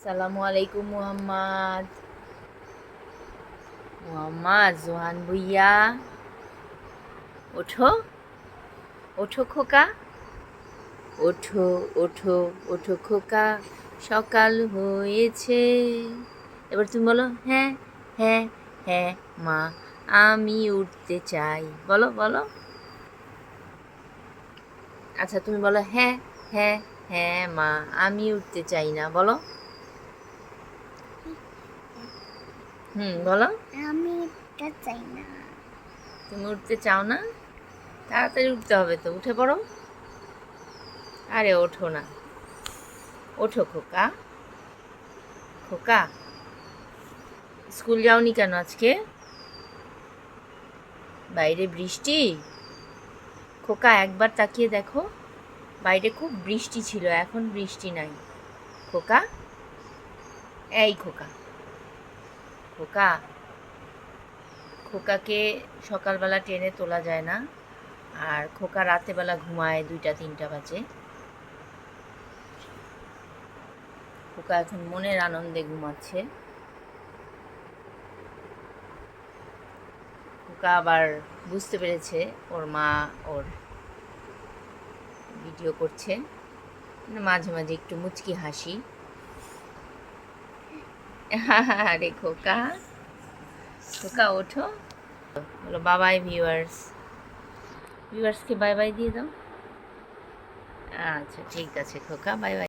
সালামু আলাইকুম মুহাম্মদ। মুহাম্মদ জোহান ভুইয়া, ওঠো ওঠো খোকা, ওঠো ওঠো ওঠো খোকা, সকাল হয়েছে। এবার তুমি বলো, হ্যাঁ হ্যাঁ হ্যাঁ মা, আমি উঠতে চাই। বলো বলো। আচ্ছা তুমি বলো, হ্যাঁ হ্যাঁ হ্যাঁ মা, আমি উঠতে চাই না। বলো। বলো। আমি উঠতে চাই না। তুমি উঠতে চাও না? তাড়াতাড়ি উঠতে হবে তো, উঠে পড়ো। আরে ওঠো না, ওঠো খোকা। খোকা, স্কুল যাওনি কেন আজকে? বাইরে বৃষ্টি? খোকা একবার তাকিয়ে দেখো, বাইরে খুব বৃষ্টি ছিল, এখন বৃষ্টি নাই। খোকা, এই খোকা, খোকা, খোকাকে সকালবেলা ট্রেনে তোলা যায় না, আর খোকা রাতেবেলা ঘুমায় 2টা 3টা বাজে। খোকা এখন মনের আনন্দে ঘুমাচ্ছে। খোকা আবার বুঝতে পেরেছে ওর মা ওর ভিডিও করছে, মাঝে মাঝে একটু মুচকি হাসি। আরে খোকা, খোকা ওঠো। বলো বাবাই ভিউয়ার্স, ভিউয়ার্সকে বাই বাই দিয়ে দাও। আচ্ছা ঠিক আছে খোকা, বাই বাই।